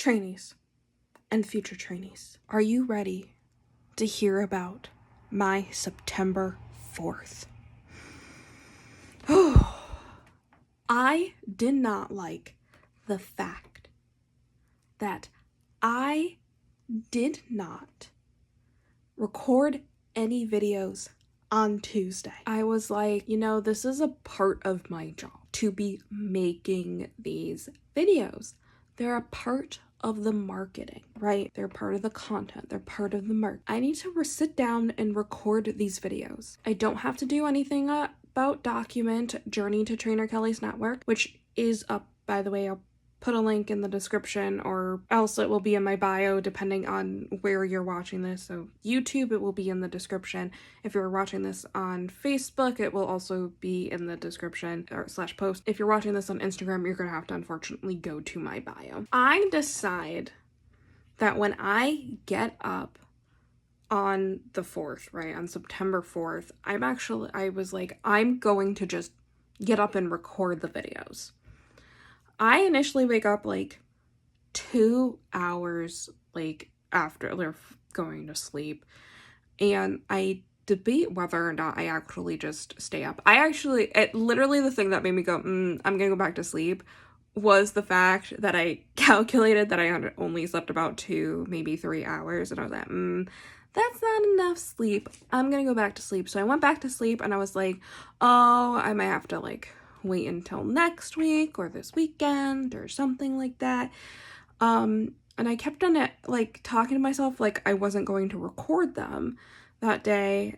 Trainees and future trainees, are you ready to hear about my September 4th? I did not like the fact that I did not record any videos on Tuesday. I was like, this is a part of my job to be making these videos. They're a part of the marketing, right? They're part of the content. They're part of the merch. I need to sit down and record these videos. I don't have to do anything about document Journey to Trainer Kelly's network, which is up, by the way. I'll put a link in the description, or else it will be in my bio depending on where you're watching this. So YouTube, it will be in the description. If you're watching this on Facebook, it will also be in the description or /post. If you're watching this on Instagram, you're gonna have to unfortunately go to my bio. I decide that when I get up on the 4th, right, on September 4th, I was like, I'm going to just get up and record the videos. I initially wake up like 2 hours after going to sleep, and I debate whether or not I actually just stay up. Literally the thing that made me go, I'm gonna go back to sleep was the fact that I calculated that I had only slept about 2, maybe 3 hours, and I was like, that's not enough sleep. I'm gonna go back to sleep. So I went back to sleep, and I was like, oh, I might have to wait until next week or this weekend or something like that. And I kept on it talking to myself like I wasn't going to record them that day,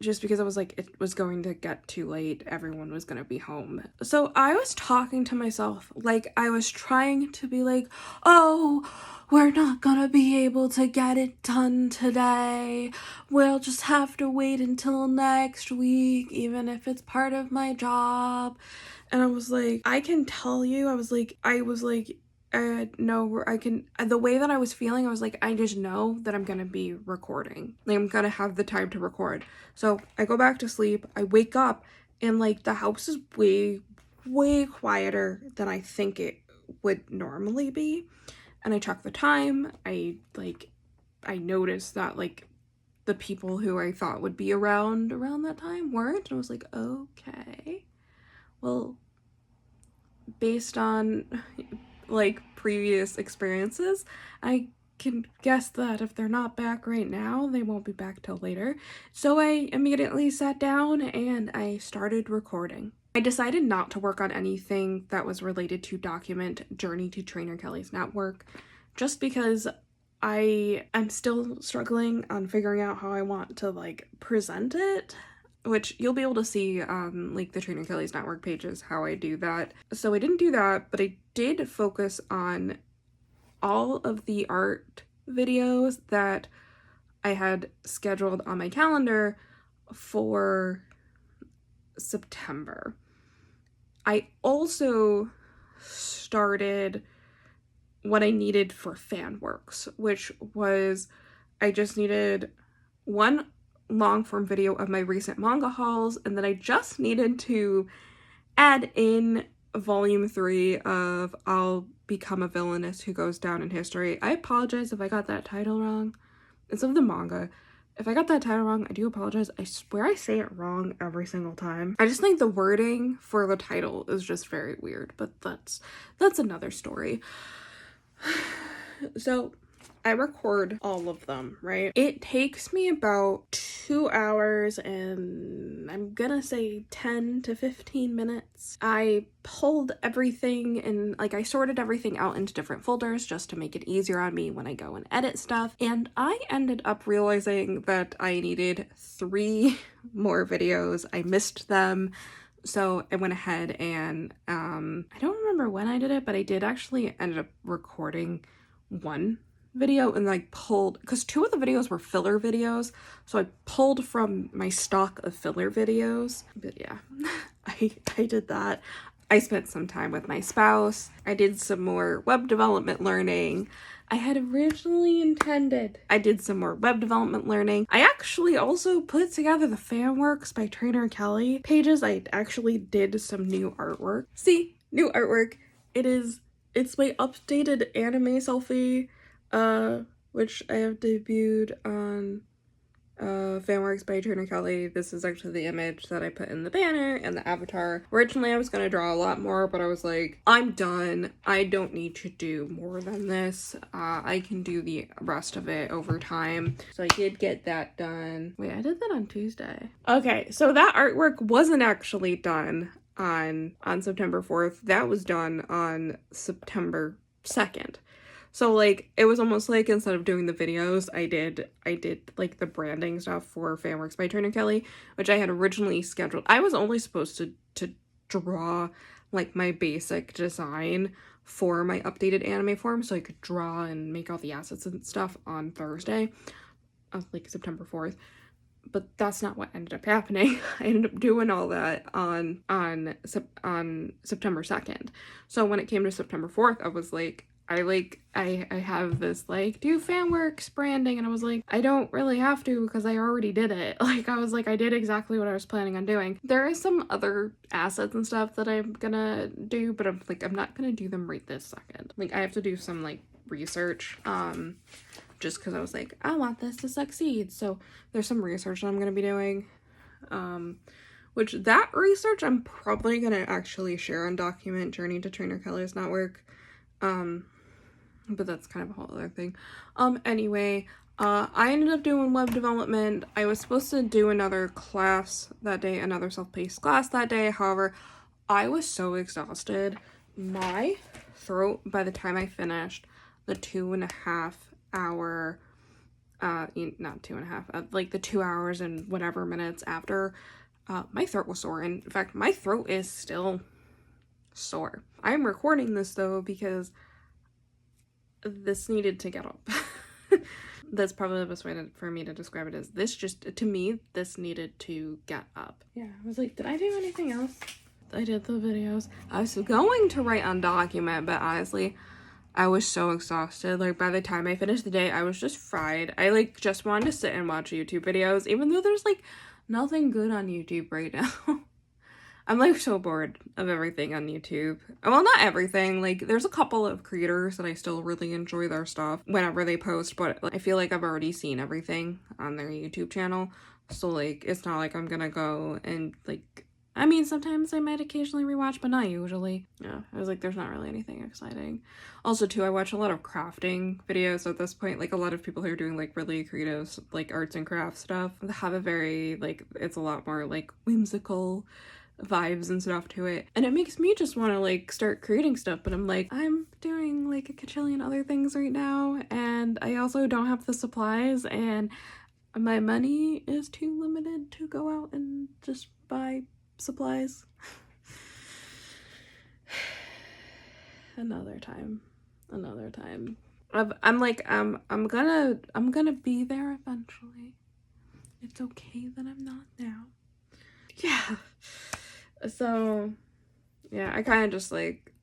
just because I was like, it was going to get too late, everyone was gonna be home. So I was talking to myself like I was trying to be like, oh, we're not gonna be able to get it done today. We'll just have to wait until next week, even if it's part of my job. And I was like, I can tell you, no, the way that I was feeling, I was like, I just know that I'm gonna be recording. I'm gonna have the time to record. So I go back to sleep, I wake up, and the house is way, way quieter than I think it would normally be. And I check the time, I noticed that the people who I thought would be around that time weren't. And I was like, okay, well, based on previous experiences, I can guess that if they're not back right now, they won't be back till later. So I immediately sat down and I started recording. I decided not to work on anything that was related to document Journey to Trainer Kelly's network, just because I'm still struggling on figuring out how I want to present it, which you'll be able to see on the Trainer Kelly's network pages how I do that. So I didn't do that, but I did focus on all of the art videos that I had scheduled on my calendar for September. I also started what I needed for FanWorks, which was I just needed one long form video of my recent manga hauls, and then I just needed to add in volume 3 of I'll Become a Villainess Who Goes Down in History. I apologize if I got that title wrong. It's of the manga. If I got that title wrong, I do apologize. I swear I say it wrong every single time. I just think the wording for the title is just very weird, but that's another story. So I record all of them, right? It takes me about 2 hours and I'm gonna say 10 to 15 minutes. I pulled everything and I sorted everything out into different folders just to make it easier on me when I go and edit stuff. And I ended up realizing that I needed 3 more videos. I missed them. So I went ahead and I don't remember when I did it, but I did actually ended up recording one video and pulled, because 2 of the videos were filler videos, so I pulled from my stock of filler videos. But yeah, I did that. I spent some time with my spouse. I did some more web development learning. I had originally intended I did some more web development learning. I actually also put together the FanWorks by Trainer Kelly pages. I actually did some new artwork. See, new artwork. It is it's my updated anime selfie, which I have debuted on Fanworks by Turner Kelly. This is actually the image that I put in the banner and the avatar. Originally I was gonna draw a lot more, but I was like, I'm done. I don't need to do more than this. I can do the rest of it over time. So I did get that done. Wait, I did that on Tuesday. Okay, so that artwork wasn't actually done on September 4th. That was done on September 2nd. So like it was almost like instead of doing the videos, I did like the branding stuff for Fanworks by Turner Kelly, which I had originally scheduled. I was only supposed to draw like my basic design for my updated anime form so I could draw and make all the assets and stuff on Thursday, like September 4th. But that's not what ended up happening. I ended up doing all that on September 2nd. So when it came to September 4th, I was like, I have this like do Fanworks branding, and I was like, I don't really have to because I already did it. Like I was like, I did exactly what I was planning on doing. There is some other assets and stuff that I'm gonna do, but I'm not gonna do them right this second. Like I have to do some like research, just because I was like, I want this to succeed. So there's some research that I'm gonna be doing, which that research I'm probably gonna actually share on Document Journey to Trainer Kelly's Network. But that's kind of a whole other thing. Anyway, I ended up doing web development. I was supposed to do another class that day, another self-paced class that day. However, I was so exhausted. My throat, by the time I finished the 2.5 hour, not 2.5, like the 2 hours and whatever minutes after, my throat was sore. In fact, my throat is still sore. I'm recording this though because this needed to get up. That's probably the best way for me to describe it, is this just, to me, this needed to get up. Yeah, I was like, did I do anything else? I did the videos. I was going to write on Document, but honestly, I was so exhausted. Like by the time I finished the day, I was just fried. I like just wanted to sit and watch YouTube videos, even though there's like nothing good on YouTube right now. I'm like so bored of everything on YouTube. Well, not everything. Like there's a couple of creators that I still really enjoy their stuff whenever they post, but like, I feel like I've already seen everything on their YouTube channel. So like it's not like I'm gonna go and like, I mean, sometimes I might occasionally rewatch, but not usually. Yeah, I was like, there's not really anything exciting. Also, too, I watch a lot of crafting videos at this point. Like, a lot of people who are doing, like, really creative, like, arts and crafts stuff have a very, like, it's a lot more, like, whimsical vibes and stuff to it. And it makes me just want to, like, start creating stuff. But I'm like, I'm doing, like, a kajillion other things right now. And I also don't have the supplies. And my money is too limited to go out and just buy supplies. Another time. I'm gonna be there eventually. It's okay that I'm not now. Yeah. So yeah, I kind of just like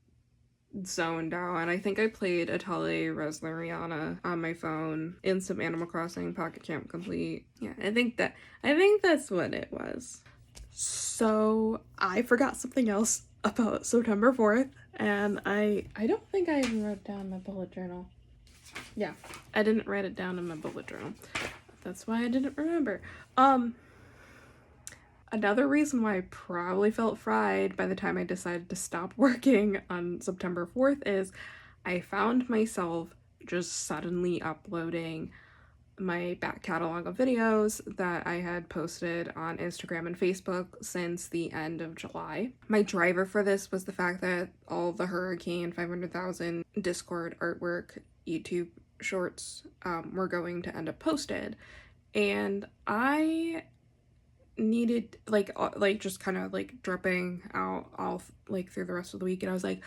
zoned out, and I think I played Atelier Reslariana on my phone in some Animal Crossing Pocket Camp Complete. Yeah, I think that's what it was. So I forgot something else about September 4th, and I don't think I even wrote down my bullet journal. Yeah, I didn't write it down in my bullet journal. That's why I didn't remember. Another reason why I probably felt fried by the time I decided to stop working on September 4th is I found myself just suddenly uploading my back catalog of videos that I had posted on Instagram and Facebook since the end of July. My driver for this was the fact that all the Hurricane 500,000 Discord artwork YouTube shorts were going to end up posted, and I needed like just kind of like dripping out all like through the rest of the week, and I was like,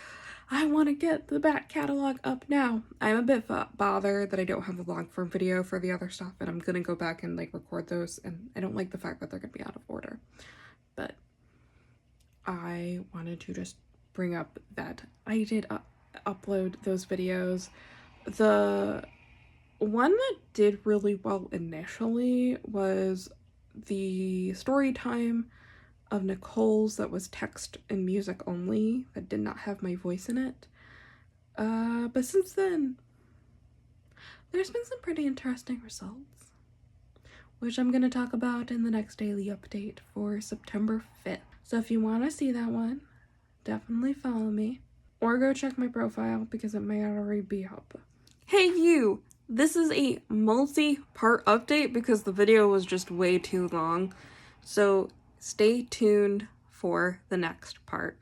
I want to get the back catalog up now. I'm a bit bothered that I don't have a long form video for the other stuff, and I'm gonna go back and like record those, and I don't like the fact that they're gonna be out of order, but I wanted to just bring up that I did upload those videos. The one that did really well initially was the story time of Nicole's that was text and music only, that did not have my voice in it. But since then, there's been some pretty interesting results, which I'm going to talk about in the next daily update for September 5th. So if you want to see that one, definitely follow me. Or go check my profile because it may already be up. Hey you! This is a multi-part update because the video was just way too long. So stay tuned for the next part.